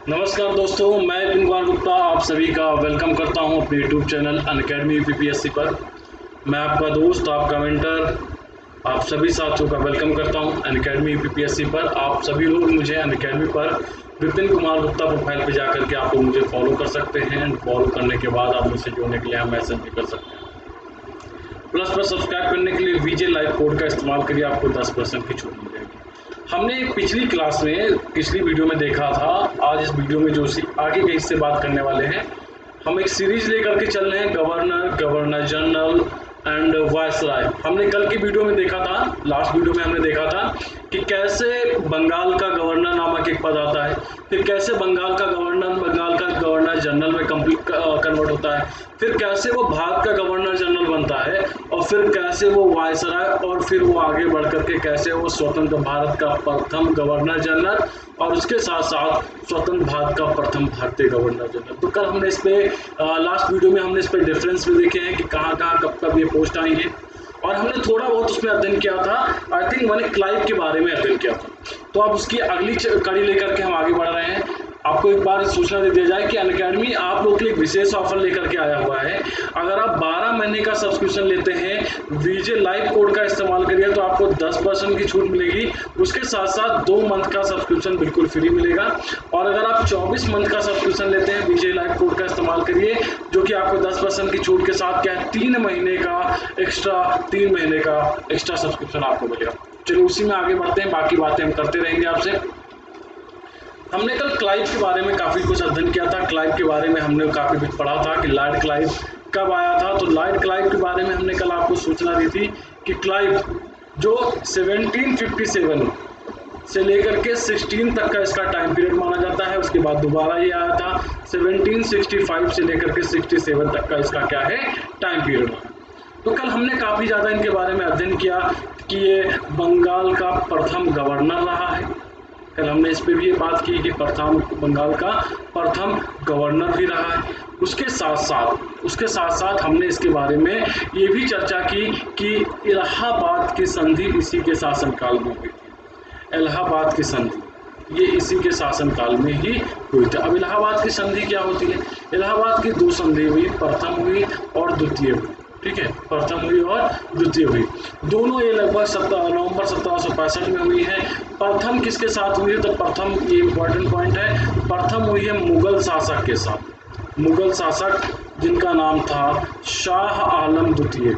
नमस्कार दोस्तों, मैं विपिन कुमार गुप्ता आप सभी का वेलकम करता हूं अपने यूट्यूब चैनल अनअकैडमी यूपीपीएससी पर। मैं आपका दोस्त, आपका मेंटर, आप सभी साथियों का वेलकम करता हूं अनअकैडमी यूपीपीएससी पर। आप सभी लोग मुझे अनअकैडमी पर विपिन कुमार गुप्ता प्रोफाइल पर जाकर के आप लोग मुझे फॉलो कर सकते हैं। फॉलो करने के बाद आप मुझसे जुड़ने के लिए आप मैसेज भी कर सकते हैं। प्लस पर सब्सक्राइब करने के लिए वीजे लाइव कोड का इस्तेमाल करिए, आपको 10% की छूट मिलेगी। हमने पिछली क्लास में पिछली वीडियो में देखा था, आज इस वीडियो में जो आगे के हिस्से बात करने वाले हैं, हम एक सीरीज लेकर के चल रहे हैं governor, governor general and viceroy. हमने कल की वीडियो में देखा था, लास्ट वीडियो में हमने देखा था कि कैसे बंगाल का गवर्नर नामक एक पद आता है, फिर कैसे बंगाल का गवर्नर जनरल में कन्वर्ट होता है, फिर कैसे वो भारत का गवर्नर जनरल बनता है, और फिर कैसे वो वायसराय, और फिर वो आगे बढ़ करके कैसे वो स्वतंत्र भारत का प्रथम गवर्नर जनरल और उसके साथ साथ स्वतंत्र भारत का प्रथम भारतीय गवर्नर जनरल। तो कल हमने इस पे लास्ट वीडियो में हमने इस पे डिफरेंस भी देखे हैं कि कहाँ कब कब ये पोस्ट आई है, और हमने थोड़ा बहुत उसमें अध्ययन किया था। आई थिंक मैंने क्लाइव के बारे में अध्ययन किया था। तो अब उसकी अगली कड़ी लेकर के हम आगे बढ़ रहे हैं। आपको एक बार सूचना दे दिया जाए कि अनअकैडमी आप लोग के लिए विशेष ऑफर लेकर के आया हुआ है। अगर आप 12 महीने का सब्सक्रिप्शन लेते हैं, वीजे लाइव कोड का इस्तेमाल करिए तो आपको 10% की छूट मिलेगी। उसके साथ साथ 2 मंथ का सब्सक्रिप्शन बिल्कुल फ्री मिलेगा। और अगर आप 24 मंथ का सब्सक्रिप्शन लेते हैं, वीजे लाइव कोड का इस्तेमाल करिए, जो कि आपको 10% की छूट के साथ क्या है 3 महीने का एक्स्ट्रा सब्सक्रिप्शन आपको मिलेगा। चलिए उसी में आगे बढ़ते हैं, बाकी बातें हम करते रहेंगे आपसे। हमने कल क्लाइव के बारे में काफ़ी कुछ अध्ययन किया था। क्लाइव के बारे में हमने काफ़ी कुछ पढ़ा था कि लॉर्ड क्लाइव कब आया था। तो लॉर्ड क्लाइव के बारे में हमने कल आपको सूचना दी थी कि क्लाइव जो 1757 से लेकर के 16 तक का इसका टाइम पीरियड माना जाता है। उसके बाद दोबारा ये आया था 1765 से लेकर के 67 तक का इसका क्या है टाइम पीरियड। तो कल हमने काफ़ी ज़्यादा इनके बारे में अध्ययन किया कि ये बंगाल का प्रथम गवर्नर रहा है। कल हमने इस पर भी ये बात की कि बंगाल का प्रथम गवर्नर भी रहा है। उसके साथ साथ हमने इसके बारे में ये भी चर्चा की कि इलाहाबाद की संधि इसी के शासनकाल में हुई थी। इलाहाबाद की संधि ये इसी के शासनकाल में ही हुई थी। अब इलाहाबाद की संधि क्या होती है? इलाहाबाद की 2 संधि हुई, प्रथम हुई और द्वितीय हुई। ठीक है, प्रथम हुई और द्वितीय हुई। दोनों ये लगभग नवंबर 1765 में हुई है। प्रथम किसके साथ हुई है? तो प्रथम, ये इंपॉर्टेंट पॉइंट है, प्रथम हुई है मुगल शासक के साथ। मुगल शासक जिनका नाम था शाह आलम द्वितीय।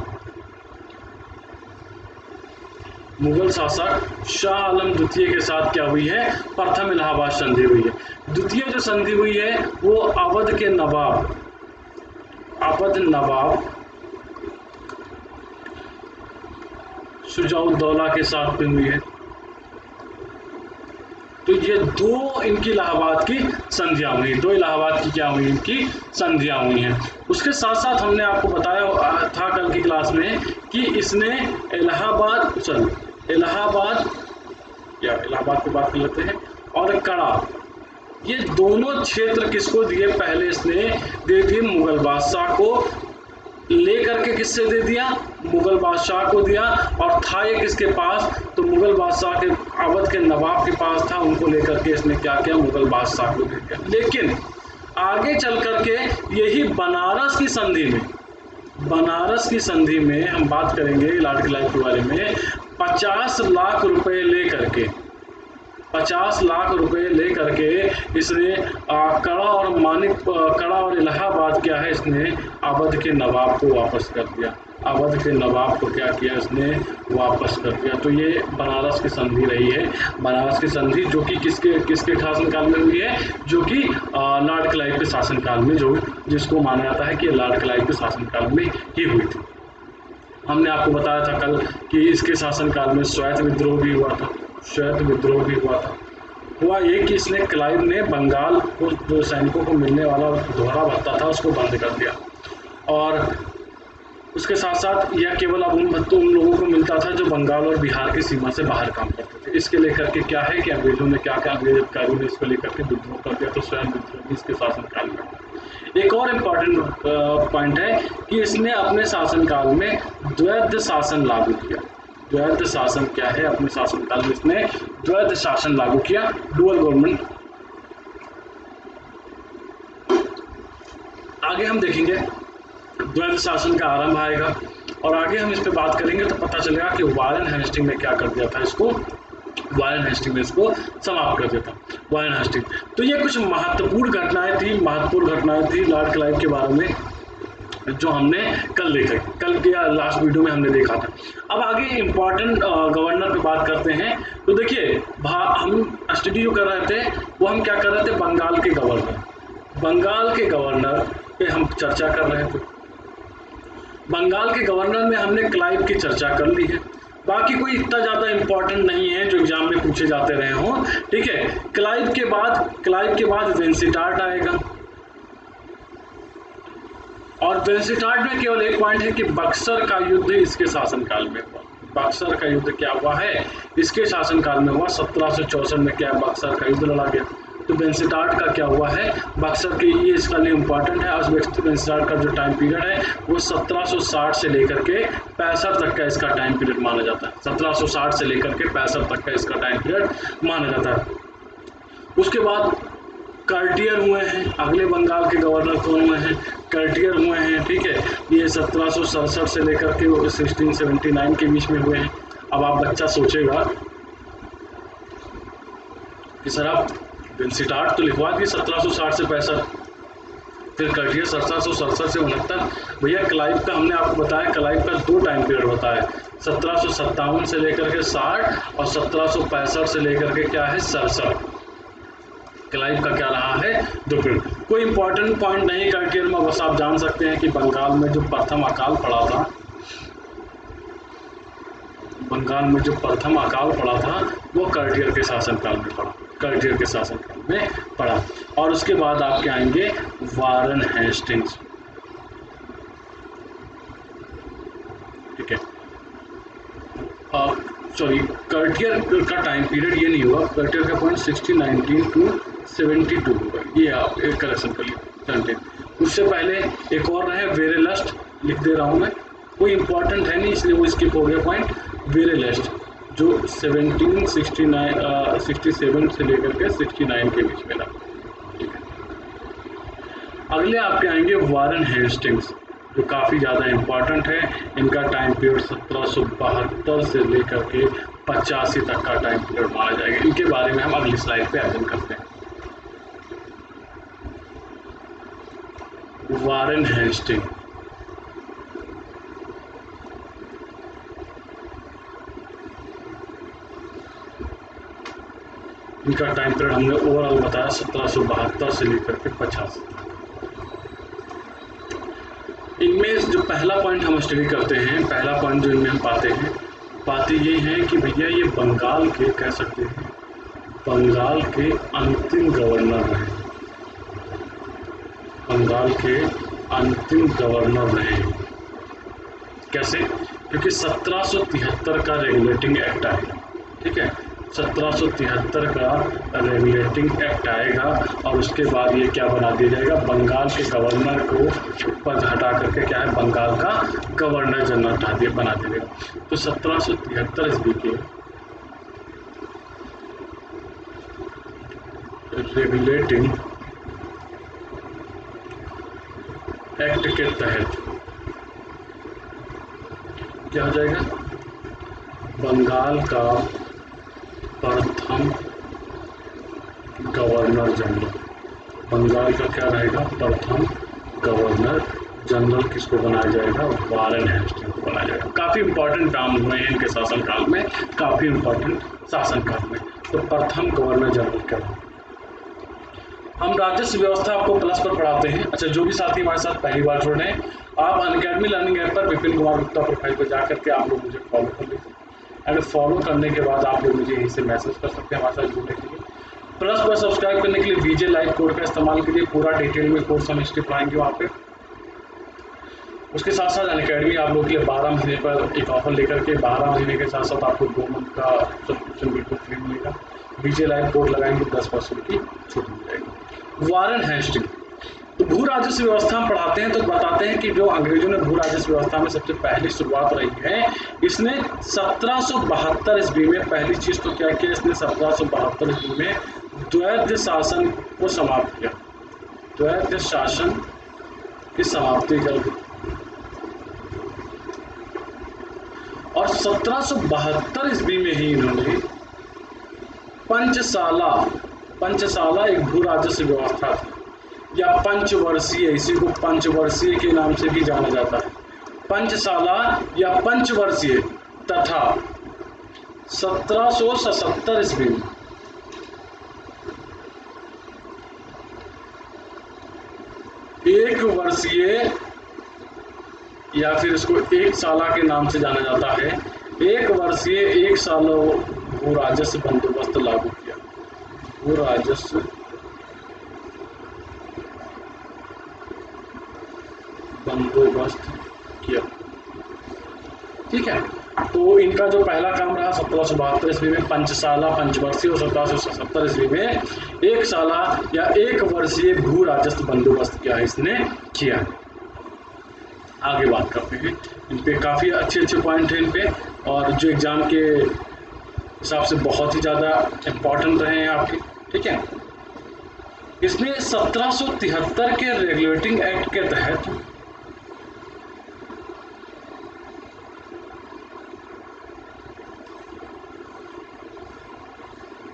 मुगल शासक शाह आलम द्वितीय के साथ क्या हुई है? प्रथम इलाहाबाद संधि हुई है। द्वितीय जो संधि हुई है वो अवध के नवाब शुजाउद्दौला के साथ में हुई है। तो ये 2 इनकी इलाहाबाद की संधियां हुई, 2 इलाहाबाद की क्या हुई? इनकी संधियां हुई हैं। उसके साथ साथ हमने आपको बताया था कल की क्लास में कि इसने इलाहाबाद की बात कर लेते हैं, और कड़ा, ये दोनों क्षेत्र किसको दिए? पहले इसने दे दिए मुगल बादशाह को, लेकर के किससे दे दिया? मुगल बादशाह को दिया। और था ये किसके पास? तो मुगल बादशाह के अवध के नवाब के पास था, उनको लेकर के इसने क्या किया? मुगल बादशाह को दे दिया। लेकिन आगे चल करके यही बनारस की संधि में हम बात करेंगे लॉर्ड क्लाइव के बारे में। 50 लाख रुपए लेकर के इसने कड़ा और इलाहाबाद क्या है, इसने अवध के नवाब को वापस कर दिया। अवध के नवाब को क्या किया? इसने वापस कर दिया। तो ये बनारस की संधि रही है। बनारस की संधि जो कि किसके शासनकाल में हुई है? जो कि लॉर्ड क्लाइव के शासनकाल में, जिसको माना जाता है कि लॉर्ड क्लाइव के शासनकाल में ही हुई थी। हमने आपको बताया था कल कि इसके शासनकाल में श्वेत विद्रोह भी हुआ था। हुआ ये कि इसने क्लाइव ने बंगाल को जो सैनिकों को मिलने वाला दोहरा भत्ता था उसको बंद कर दिया, और उसके साथ साथ यह केवल अब उन लोगों को मिलता था जो बंगाल और बिहार की सीमा से बाहर काम करते थे। इसके लेकर के क्या है कि अंग्रेजों ने अंग्रेज अधिकारियों ने इसको लेकर के विद्रोह कर दिया। तो स्वयं विद्रोह भी इसके शासनकाल में। एक और इम्पॉर्टेंट पॉइंट है कि इसने अपने शासनकाल में द्वैध शासन लागू किया। द्वैध शासन क्या है? अपने शासनकाल में इसने द्वैध शासन लागू किया, डुअल गवर्नमेंट। आगे हम देखेंगे द्वैध शासन का आरंभ आएगा और आगे हम इस पे बात करेंगे तो पता चलेगा कि वारेन हेस्टिंग ने क्या कर दिया था, इसको वारेन हेस्टिंग ने इसको समाप्त कर दिया था, वारेन हेस्टिंग। तो ये कुछ महत्वपूर्ण घटनाएं थी लॉर्ड क्लाइव के बारे में जो हमने कल देखा, कल के लास्ट वीडियो में हमने देखा था। अब आगे इम्पोर्टेंट गवर्नर पे बात करते हैं। तो देखिए हम स्टडी जो कर रहे थे वो हम क्या कर रहे थे, बंगाल के गवर्नर पे हम चर्चा कर रहे थे। बंगाल के गवर्नर में हमने क्लाइव की चर्चा कर ली है, बाकी कोई इतना ज़्यादा इम्पोर्टेंट नहीं है जो एग्जाम में पूछे जाते रहे हों, ठीक है। क्लाइव के बाद वेंसिटार्ट आएगा और वेंसिटार्ट में केवल एक पॉइंट है कि बक्सर का युद्ध इसके शासनकाल में हुआ। बक्सर का युद्ध क्या हुआ है, इसके शासनकाल में हुआ। 1764 में क्या बक्सर का युद्ध लड़ा गया। तो वेंसिटार्ट का क्या हुआ है, बक्सर के, ये इसका लिए इम्पोर्टेंट है। और वेंसिटार्ट का जो टाइम पीरियड है वो 1760 से लेकर के 65 तक का इसका टाइम पीरियड माना जाता है। 1760 से लेकर के 65 तक का इसका टाइम पीरियड माना जाता है। उसके बाद कार्टियर हुए हैं, अगले बंगाल के गवर्नर कौन हुए हैं, कार्टियर हुए हैं, ठीक है। ये 1767 से लेकर के 1679 के बीच में हुए हैं। अब आप बच्चा सोचेगा कि सर आप वेंसिटार्ट तो लिखवा दिए 1760 से 65, फिर कार्टियर 1767 से 69। भैया क्लाइव का हमने आपको बताया, क्लाइव का 2 टाइम पीरियड बताया, 1757 से लेकर के 60 और 1765 से लेकर के क्या है 67। क्लाइव का क्या रहा है 2 पीरियड। कोई इंपॉर्टेंट पॉइंट नहीं कार्टियर में, बस आप जान सकते हैं कि बंगाल में जो प्रथम अकाल पड़ा था, वो कार्टियर के शासनकाल में पड़ा। और उसके बाद आपके आएंगे वारेन हेस्टिंग्स, ठीक है। सॉरी, कार्टियर का टाइम पीरियड ये नहीं हुआ, कार्टियर का पॉइंट 1619 टू 72 होगा, ये आप एक करेक्शन कर लीजिए। उससे पहले एक और रहे वेरेलस्ट, लिख दे रहा हूँ मैं, कोई इंपॉर्टेंट है नहीं इसलिए वो स्किप हो गया पॉइंट। वेरेलस्ट जो 67 से लेकर के 69 के बीच में रहा। अगले आपके आएंगे वारेन हेस्टिंग्स, जो काफ़ी ज़्यादा इम्पॉर्टेंट है। इनका टाइम पीरियड 1772 से लेकर के 85 तक का टाइम पीरियड माना जाएगा। इनके बारे में हम अगली स्लाइड पे अध्ययन करते हैं। वारेन हेस्टिंग, इनका टाइम पीरियड हमने ओवरऑल बताया 1772 से लेकर के 85। इनमें जो पहला पॉइंट हम स्टडी करते हैं, पहला पॉइंट जो इनमें हम पाते ये हैं कि भैया ये बंगाल के, कह सकते हैं बंगाल के अंतिम गवर्नर रहे, कैसे, क्योंकि 1773 का रेगुलेटिंग एक्ट आएगा, ठीक है। 1773 का रेगुलेटिंग एक्ट आएगा और उसके बाद ये क्या बना दिया जाएगा, बंगाल के गवर्नर को पद हटा करके क्या है, बंगाल का गवर्नर जनरल बना दिया जाएगा। तो 1773 ईस्वी के रेगुलेटिंग एक्ट के तहत क्या हो जाएगा, बंगाल का प्रथम गवर्नर जनरल, बंगाल का क्या रहेगा, प्रथम गवर्नर जनरल किसको बनाया जाएगा, वारेन हेस्टिंग्स को बनाया जाएगा। काफ़ी इंपॉर्टेंट काम हुए हैं इनके शासनकाल में, काफ़ी इंपॉर्टेंट शासनकाल में। तो प्रथम गवर्नर जनरल क्या है। हम राजस्व व्यवस्था आपको प्लस पर पढ़ाते हैं। अच्छा, जो भी साथी हमारे साथ पहली बार जुड़ रहे हैं, आप अनअकैडमी लर्निंग ऐप पर विपिन कुमार गुप्ता प्रोफाइल पर जा करके आप लोग मुझे फॉलो कर लीजिए। एंड फॉलो करने के बाद आप लोग मुझे यहीं से मैसेज कर सकते हैं हमारे साथ जुड़ने के लिए। प्लस पर सब्सक्राइब करने के लिए वीजे लाइव कोड का इस्तेमाल कीजिए, पूरा डिटेल में कोर्स हम हिस्ट्री पढ़ाएंगे वहाँ पे। उसके साथ साथ अनअकैडमी आप लोग के लिए 12 महीने पर एक ऑफर लेकर के 12 महीने के साथ साथ आपको 2 मंथ का सब्सक्रिप्शन बिल्कुल फ्री मिलेगा। वीजे लाइव कोड लगाएंगे 10% की छूट मिल जाएगी। वारेन हेस्टिंग, तो भू राजस्व व्यवस्था हम पढ़ाते हैं तो बताते हैं कि जो अंग्रेजों ने भू राजस्व व्यवस्था में सबसे पहली शुरुआत रही है, इसने 1772 ईस्वी में पहली चीज तो क्या किया, इसने 1772 ईस्वी में द्वैध शासन को समाप्त किया। द्वैध शासन की समाप्ति कर दी। और 1772 ईस्वी में ही इन्होंने पंचसाला एक भू राजस्व व्यवस्था थी या पंचवर्षीय, इसी को पंचवर्षीय के नाम से भी जाना जाता है, पंचसाला या पंचवर्षीय, तथा 1777 ईस्वी में एक वर्षीय या फिर इसको एक साला के नाम से जाना जाता है, एक वर्षीय एक साल भू राजस्व बंदोबस्त लागू किया। भू राजस्व बंदोबस्त किया, ठीक है। तो इनका जो पहला काम रहा 1772 ईस्वी में पंचसाला पंचवर्षीय और 1777 ईस्वी में एक साला या एक वर्षीय भू राजस्व बंदोबस्त क्या इसने किया। आगे बात करते हैं इन पे, काफ़ी अच्छे पॉइंट हैं इन पे और जो एग्जाम के हिसाब से बहुत ही ज़्यादा इम्पोर्टेंट रहे हैं आपके, ठीक है। इसमें 1773 के रेगुलेटिंग एक्ट के तहत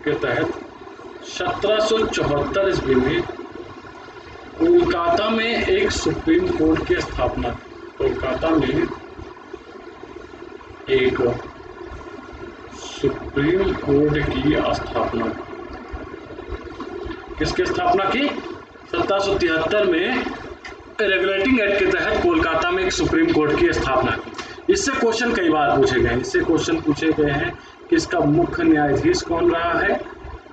के तहत 1774 ईस्वी में कोलकाता में एक सुप्रीम कोर्ट की स्थापना, कोलकाता में एक सुप्रीम कोर्ट की स्थापना, किसकी स्थापना की? 1773 में रेगुलेटिंग एक्ट के तहत कोलकाता में एक सुप्रीम कोर्ट की स्थापना की। इससे क्वेश्चन कई बार पूछे गए हैं, इससे क्वेश्चन पूछे गए हैं कि इसका मुख्य न्यायाधीश कौन रहा है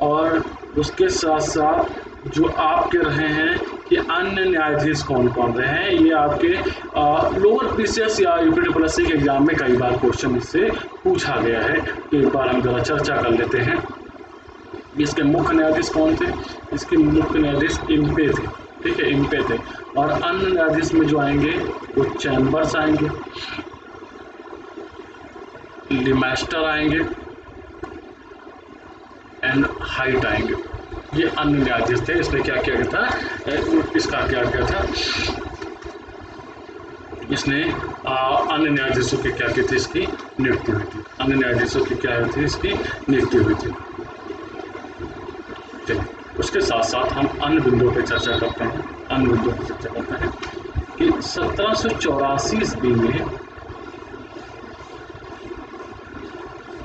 और उसके साथ साथ जो आपके रहे हैं कि अन्य न्यायाधीश कौन कौन रहे हैं। ये आपके लोअर पीसीएस या यूपीडब्ल्यूएससी के एग्जाम में कई बार क्वेश्चन इससे पूछा गया है, तो एक बार हम जरा चर्चा कर लेते हैं। इसके मुख्य न्यायाधीश कौन थे? इसके मुख्य न्यायाधीश इम्पे थे, ठीक है, इम्पे थे। और अन्य न्यायाधीश में जो आएंगे वो चैम्बर्स आएंगे, लिमेस्टर आएंगे एंड हाइट आएंगे। ये अन्य न्यायाधीश थे। इसने क्या किया गया था, इसका क्या किया था, इसने अन्य न्यायाधीशों की क्या की थी, इसकी नियुक्ति हुई थी। अन्य न्यायाधीशों की क्या हुई थी, इसकी नियुक्ति हुई थी। चलिए उसके साथ साथ हम अन्य बिंदुओं पर चर्चा करते हैं, अन्य बिंदुओं पर चर्चा करते हैं कि 1784 ईस्वी में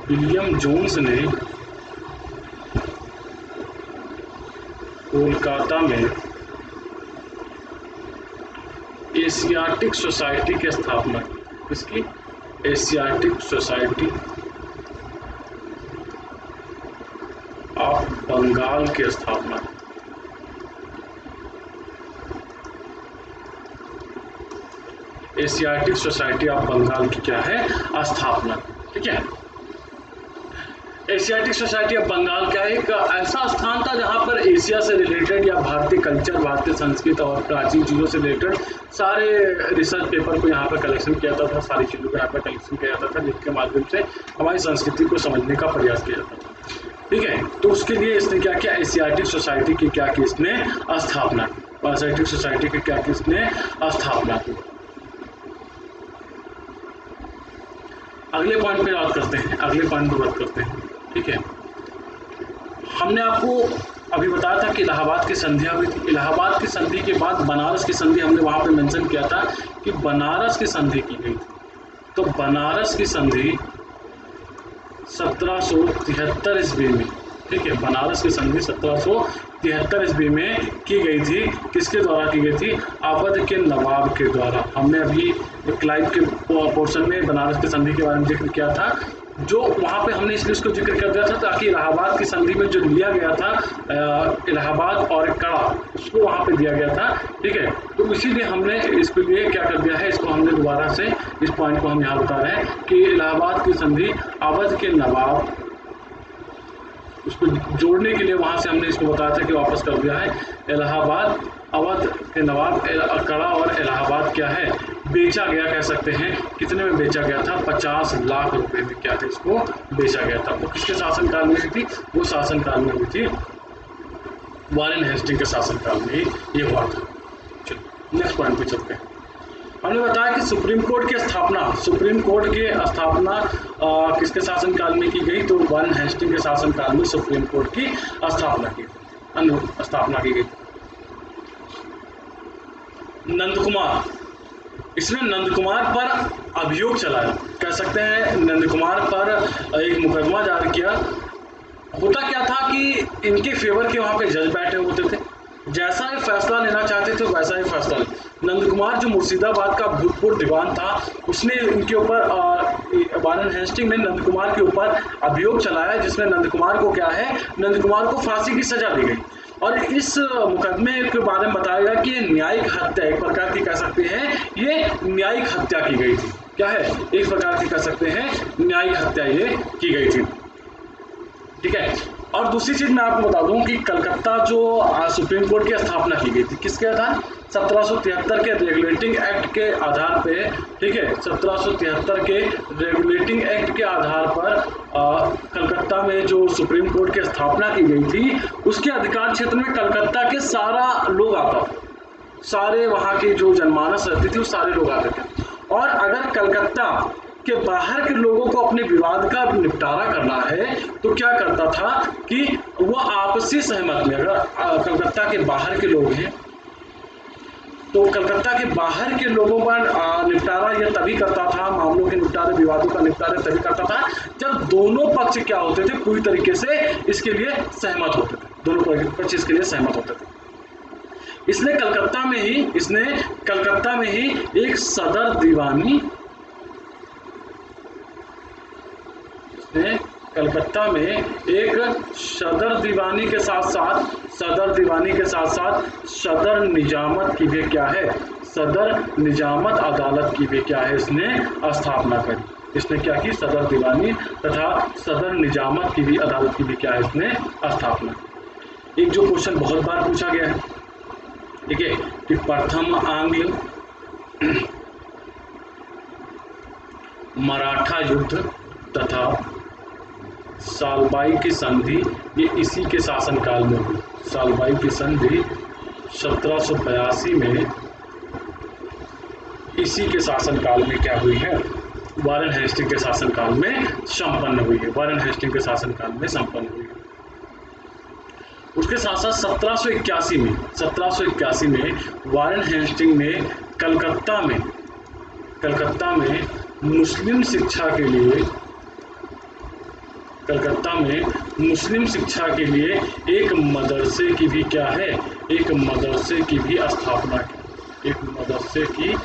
विलियम जोन्स ने कोलकाता में एशियाटिक सोसाइटी की स्थापना की। किसकी? एशियाटिक सोसाइटी ऑफ बंगाल की स्थापना। एशियाटिक सोसाइटी ऑफ बंगाल की क्या है, स्थापना, ठीक है। एशियाटिक सोसाइटी ऑफ बंगाल क्या है, एक ऐसा स्थान था जहां पर एशिया से रिलेटेड या भारतीय कल्चर, भारतीय संस्कृति और प्राचीन चीज़ों से रिलेटेड सारे रिसर्च पेपर को यहाँ पर कलेक्शन किया जाता था, सारी चीज़ों को यहाँ पर कलेक्शन किया जाता था, जिसके माध्यम से हमारी संस्कृति को समझने का प्रयास किया जाता था, ठीक है। तो उसके लिए इसने क्या किया, एशियाटिक सोसाइटी की क्या की इसने स्थापना की। एशियाटिक सोसाइटी की क्या की इसने स्थापना की। अगले पॉइंट पे बात करते हैं, अगले पॉइंट पे बात करते हैं, ठीक है। हमने आपको अभी बताया था कि इलाहाबाद की संधियाँ हुई थी। इलाहाबाद की संधि के बाद बनारस की संधि हमने वहाँ पे मेंशन किया था कि बनारस की संधि की गई थी। तो बनारस की संधि 1773 ईस्वी में, ठीक है, बनारस की संधि 1773 ईस्वी में की गई थी। किसके द्वारा की गई थी? अवध के नवाब के द्वारा। हमने अभी क्लाइव के पोर्शन में बनारस की संधि के बारे में जिक्र किया था, जो वहाँ पे हमने इसलिए उसको जिक्र कर दिया था ताकि इलाहाबाद की संधि में जो लिया गया था इलाहाबाद और कड़ा, उसको वहाँ पे दिया गया था, ठीक है। तो इसीलिए हमने इसके लिए क्या कर दिया है, इसको हमने दोबारा से इस पॉइंट को हम यहाँ बता रहे हैं कि इलाहाबाद की संधि अवध के नवाब, उसको जोड़ने के लिए वहाँ से हमने इसको बताया था कि वापस कर दिया है। इलाहाबाद, अवध के नवाब, कड़ा और इलाहाबाद क्या है, बेचा गया, कह सकते हैं। कितने में बेचा गया था? 50 लाख रुपए में क्या था, इसको बेचा गया था। वो किसके शासनकाल में हुई थी? वो शासनकाल में हुई थी वारेन हेस्टिंग के शासनकाल में ये हुआ था। चलो नेक्स्ट पॉइंट पे चलते हैं। हमने बताया कि सुप्रीम कोर्ट की स्थापना किसके शासनकाल में की गई, तो वारेन हेस्टिंग के शासनकाल में सुप्रीम कोर्ट की स्थापना की गई। नंदकुमार, इसने नंदकुमार पर अभियोग चलाया, कह सकते हैं नंदकुमार पर एक मुकदमा जारी किया। होता क्या था कि इनके फेवर के वहाँ पे जज बैठे होते थे, जैसा ही फैसला लेना चाहते थे वैसा ही फैसला। नंदकुमार जो मुर्शिदाबाद का भूतपूर्व दीवान था, उसने इनके ऊपर वारेन हेस्टिंग ने नंदकुमार के ऊपर अभियोग चलाया, जिसमें नंदकुमार को क्या है, नंदकुमार को फांसी की सजा दी गई। और इस मुकदमे के बारे में बताया गया कि ये न्यायिक हत्या, एक प्रकार की कह सकते हैं ये न्यायिक हत्या की गई थी। क्या है, एक प्रकार की कह सकते हैं न्यायिक हत्या ये की गई थी। ठीक है। और दूसरी चीज मैं आपको बता दूं कि कलकत्ता जो सुप्रीम कोर्ट की स्थापना की गई थी, किसके आधार, 1773 के रेगुलेटिंग एक्ट के आधार पे। ठीक है, 1773 के रेगुलेटिंग एक्ट के आधार पर कलकत्ता में जो सुप्रीम कोर्ट की स्थापना की गई थी, उसके अधिकार क्षेत्र में कलकत्ता के सारा लोग आता था, सारे वहाँ की जो जनमानस रहती थी वो सारे लोग आते थे। और अगर कलकत्ता के बाहर के लोगों को अपने विवाद का निपटारा करना है तो क्या करता था कि वो आपसी सहमत में, अगर कलकत्ता के बाहर के लोग हैं तो कलकत्ता के बाहर के लोगों पर निपटारा यह तभी करता था, मामलों के निपटारे, विवादों का निपटारा तभी करता था जब दोनों पक्ष क्या होते थे, पूरी तरीके से इसके लिए सहमत होते थे, दोनों पक्ष इसके लिए सहमत होते थे। इसने कलकत्ता में ही एक सदर दीवानी, कलकत्ता में एक सदर दीवानी के साथ साथ सदर निजामत की भी क्या है, सदर निजामत अदालत की भी क्या है इसने स्थापना करी। इसने क्या की, सदर दीवानी तथा सदर निजामत की भी अदालत की भी क्या है इसने स्थापना। एक जो क्वेश्चन बहुत बार पूछा गया है, ठीक है, कि प्रथम आंग्ल मराठा युद्ध तथा सालबाई की संधि ये इसी के शासनकाल में हुई। सालबाई की संधि 1782 में इसी के शासनकाल में क्या हुई है, वारेन हेस्टिंग के शासनकाल में संपन्न हुई है, वारेन हेस्टिंग के शासनकाल में संपन्न हुई है। उसके साथ साथ 1781 में वारेन हेस्टिंग ने कलकत्ता में मुस्लिम शिक्षा के लिए एक मदरसे की भी क्या है, एक मदरसे की भी स्थापना की, एक मदरसे की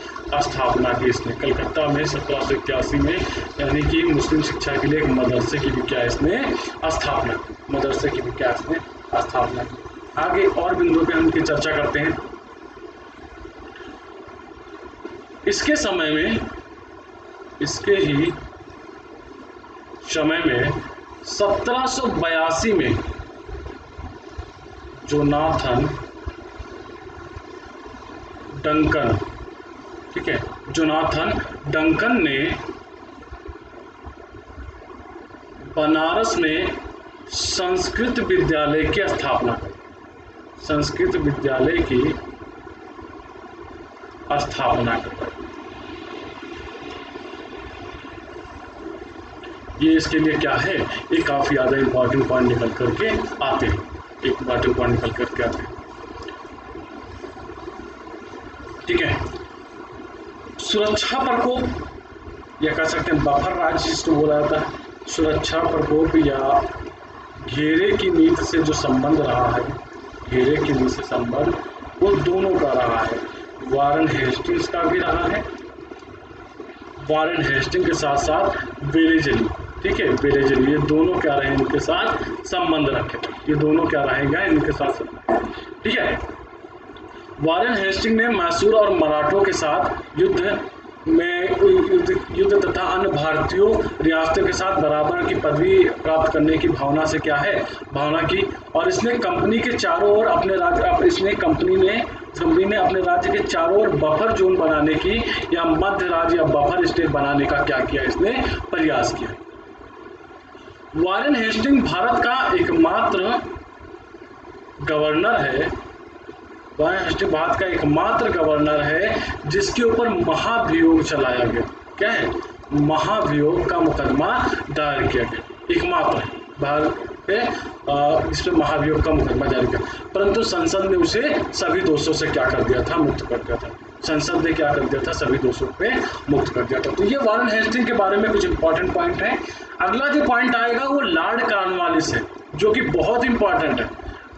स्थापना की इसने कलकत्ता में 1781 में, यानी कि मुस्लिम शिक्षा के लिए एक मदरसे की भी क्या इसने स्थापना की, मदरसे की भी क्या इसने स्थापना की। आगे और बिंदुओं पे हम इनकी चर्चा करते हैं। इसके ही समय में 1782 में जोनाथन डंकन, ठीक है, जोनाथन डंकन ने बनारस में संस्कृत विद्यालय की स्थापना की, संस्कृत विद्यालय की स्थापना की। ये इसके लिए क्या है, ये काफ़ी ज़्यादा इंपॉर्टेंट पॉइंट निकल करके आते हैं, एक इंपॉर्टेंट पॉइंट निकल करके आते हैं। ठीक है, सुरक्षा प्रकोप या कह सकते हैं बफर राज्य जिसको बोला जाता है, सुरक्षा प्रकोप या घेरे की नीति से जो संबंध रहा है, घेरे की नीति से संबंध वो दोनों का रहा है, वारेन हेस्टिंग्स का भी रहा है, वारेन हेस्टिंग के साथ साथ बेरेजली, ठीक है, बेरेजली, ये दोनों क्या रहे इनके साथ संबंध रखे, ये दोनों क्या रहेगा इनके साथ, ठीक है। वारेन हेस्टिंग ने मैसूर और मराठों के साथ युद्ध तथा अन्य भारतीयों रियासतों के साथ बराबर की पदवी प्राप्त करने की भावना से क्या है, भावना की। और इसने कंपनी के चारों ओर अपने राज्य, इसने कंपनी ने अपने राज्य के चारों ओर बफर जोन बनाने की या मध्य राज्य या बफर स्टेट बनाने का क्या किया, इसने प्रयास किया। वारेन हेस्टिंग भारत का एकमात्र गवर्नर है गवर्नर हिस्ट्री भारत का एकमात्र गवर्नर है जिसके ऊपर महाभियोग चलाया गया। क्या है? महाभियोग का मुकदमा दायर किया गया, एकमात्र है भारत पे इस पे महाभियोग का मुकदमा जारी किया। परंतु संसद ने उसे सभी दोषों से क्या कर दिया था? मुक्त कर दिया था। संसद ने क्या कर दिया था? सभी दोषों पे मुक्त कर दिया था। तो ये वारेन हेस्टिंग के बारे में कुछ इंपॉर्टेंट पॉइंट है। अगला जो पॉइंट आएगा वो लॉर्ड कॉर्नवालिस है, जो कि बहुत इंपॉर्टेंट है।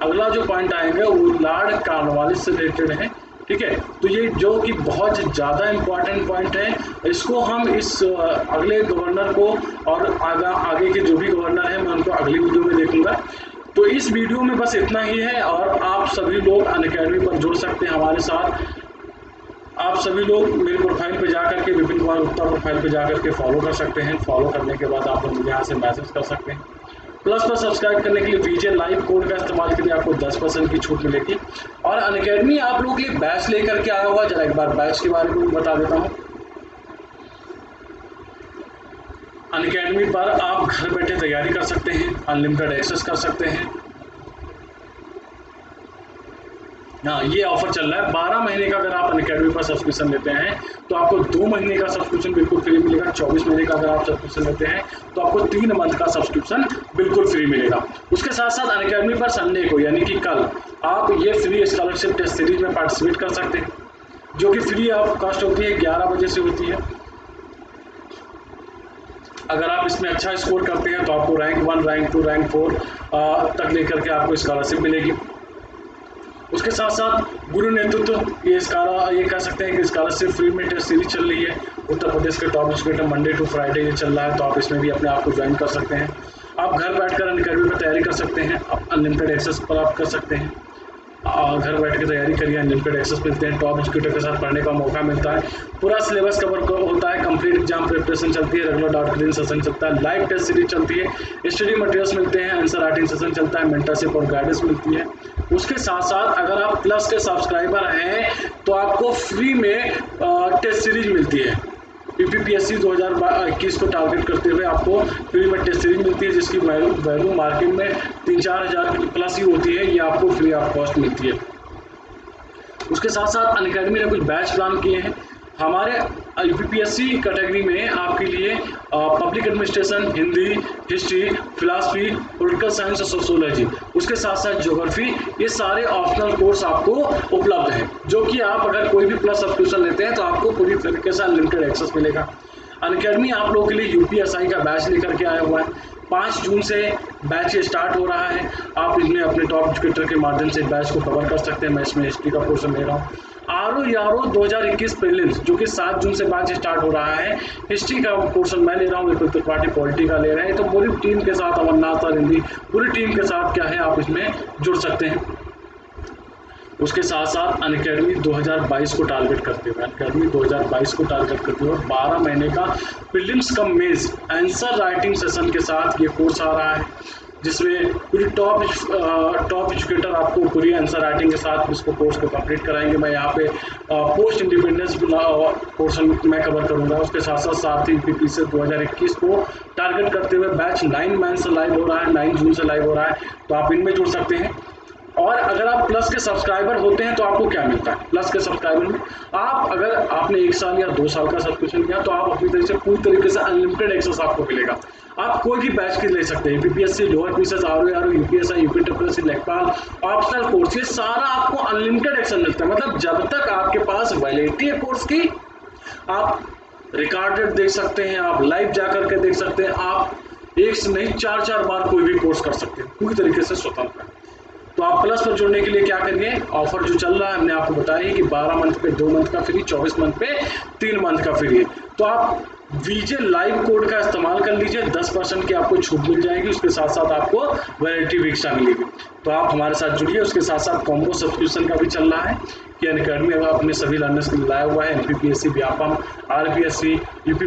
अगला जो पॉइंट आएंगे वो लॉर्ड कॉर्नवालिस से रिलेटेड है। ठीक है, तो ये जो कि बहुत ज़्यादा इम्पॉर्टेंट पॉइंट है, इसको हम इस अगले गवर्नर को और आगे के जो भी गवर्नर है मैं उनको अगली वीडियो में देखूंगा। तो इस वीडियो में बस इतना ही है और आप सभी लोग अनअकैडमी पर जुड़ सकते हैं हमारे साथ। आप सभी लोग मेरे प्रोफाइल पे जाकर के विपिन कुमार गुप्ता प्रोफाइल पे जाकर के फॉलो कर सकते हैं। फॉलो करने के बाद आप लोग मुझे यहाँ से मैसेज कर सकते हैं। प्लस पर सब्सक्राइब करने के लिए वीजे लाइव कोड का इस्तेमाल करिए, आपको 10% की छूट मिलेगी। और अनअकैडमी आप लोगों के लिए बैच लेकर के आया हुआ, जरा एक बार बैच के बारे में बता देता हूँ। अनअकैडमी पर आप घर बैठे तैयारी कर सकते हैं, अनलिमिटेड एक्सेस कर सकते हैं। हाँ, ये ऑफर चल रहा है 12 महीने का। अगर आप अनअकैडमी पर सब्सक्रिप्शन लेते हैं तो आपको 2 महीने का सब्सक्रिप्शन बिल्कुल फ्री मिलेगा। 24 महीने का अगर आप सब्सक्रिप्शन लेते हैं तो आपको 3 मंथ का सब्सक्रिप्शन बिल्कुल फ्री मिलेगा। उसके साथ साथ अनअकैडमी पर संडे को यानी कि कल आप ये फ्री स्कॉलरशिप टेस्ट सीरीज में पार्टिसिपेट कर सकते हैं, जो कि फ्री ऑफ कॉस्ट होती है, 11 बजे से होती है। अगर आप इसमें अच्छा स्कोर करते हैं तो आपको रैंक 1, रैंक 2, रैंक 4 तक लेकर के आपको स्कॉलरशिप मिलेगी। उसके साथ साथ गुरु नेतृत्व ये कह सकते हैं कि स्कॉलरशिप फ्री में टेस्ट सीरीज चल रही है। उत्तर प्रदेश के top educator Monday to Friday ये चल रहा है, तो आप इसमें भी अपने आप को ज्वाइन कर सकते हैं। आप घर बैठकर अनअकैडमी पर तैयारी कर सकते हैं, आप अनलिमिटेड एक्सेस प्राप्त कर सकते हैं। घर बैठ के तैयारी करिए, अनलिमिटेड एक्सेस मिलते हैं, टॉप एजुकेटर के साथ पढ़ने का मौका मिलता है, पूरा सिलेबस कवर होता है, कंप्लीट एग्जाम प्रिपरेशन चलती है, रेगुलर डाउट क्लियरिंग सेशन चलता है, लाइव टेस्ट सीरीज चलती है, स्टडी मटेरियल्स मिलते हैं, आंसर राइटिंग सेशन चलता है, मेंटरशिप और गाइडेंस मिलती है। उसके साथ साथ अगर आप प्लस के सब्सक्राइबर हैं तो आपको फ्री में टेस्ट सीरीज मिलती है। यूपीपीएससी 2021 को टारगेट करते हुए आपको फ्री में टेस्ट सीरीज मिलती है, जिसकी वैल्यू मार्केट में 3-4 हज़ार प्लस ही होती है। ये आपको फ्री ऑफ कॉस्ट मिलती है। उसके साथ साथ अनअकैडमी ने कुछ बैच प्लान किए हैं हमारे यूपीपीएससी कैटेगरी में आपके लिए। Public administration, Hindi, history, philosophy, political science और सोशोलॉजी, उसके साथ साथ ज्योग्राफी, ये सारे ऑप्शनल कोर्स आपको उपलब्ध हैं, जो कि आप अगर कोई भी प्लस सब्सक्रिप्शन लेते हैं तो आपको पूरी तरीके से अनलिमिटेड एक्सेस मिलेगा। अनअकैडमी आप लोगों के लिए यूपीएसआई का बैच लेकर के आया हुआ है। 5 जून से बैच स्टार्ट हो रहा है। आप इसमें अपने टॉप एजुकेटर के माध्यम से बैच को कवर कर सकते हैं। मैं इसमें हिस्ट्री का पोर्शन ले रहा हूँ। आरओ 2021 प्रीलिम्स, जो कि 7 जून से बैच स्टार्ट हो रहा है, हिस्ट्री का पोर्शन मैं ले रहा हूँ, विपुल त्रिपाठी पॉलिटी का ले रहे हैं। तो पूरी टीम के साथ, अमरनाथ और हिंदी, पूरी टीम के साथ क्या है आप इसमें जुड़ सकते हैं। उसके साथ साथ अनअकैडमी 2022 को टारगेट करते हुए 12 महीने का prelims cum mains answer writing session के साथ ये कोर्स आ रहा है, जिसमें पूरी टॉप एजुकेटर आपको पूरी आंसर राइटिंग के साथ इसको कोर्स को कंप्लीट कराएंगे। मैं यहाँ पे पोस्ट इंडिपेंडेंस पोर्शन मैं कवर करूँगा। उसके साथ साथ ही पीपी से 2021 को टारगेट करते हुए बैच 9 मई से लाइव हो रहा है, 9 जून से लाइव हो रहा है, तो आप इनमें जुड़ सकते हैं। और अगर आप प्लस के सब्सक्राइबर होते हैं तो आपको क्या मिलता है? प्लस के सब्सक्राइबर में आप अगर आपने 1 साल या 2 साल का सब्सक्रिप्शन लिया तो आप अपनी तरह से पूरी तरीके से अनलिमिटेड एक्सेस आपको मिलेगा। आप कोई भी बैच की ले सकते हैं, UPPSC, lower PCS, RO, UPSI, यूपीट्रिपलएससी, लेखपाल, ऑप्शनल कोर्स, ये सारा आपको अनलिमिटेड एक्सेस मिलता है। मतलब जब तक आपके पास वैलिडिटी है कोर्स की, आप रिकॉर्डेड देख सकते हैं, आप लाइव जाकर के देख सकते हैं, आप एक से नहीं 4-4 बार कोई भी कोर्स कर सकते हैं, पूरी तरीके से स्वतंत्र है। तो आप प्लस पर जुड़ने के लिए क्या करिए, ऑफर जो चल रहा है हमने आपको बताया कि 12 मंथ पे 2 मंथ का फ्री, 24 मंथ पे 3 मंथ का फ्री है। तो आप वीजे लाइव कोड का इस्तेमाल कर लीजिए, 10% की आपको छूट मिल जाएगी। उसके साथ साथ आपको वैलिडिटी भी एक्स्ट्रा मिलेगी। तो आप हमारे साथ जुड़िए। उसके साथ साथ कॉम्बो सब्सक्रिप्शन का भी चल रहा है कि अनअकैडमी अपने सभी लर्नर्स के लिए लाया हुआ है। MPPSC, Vyapam, RPSC, UP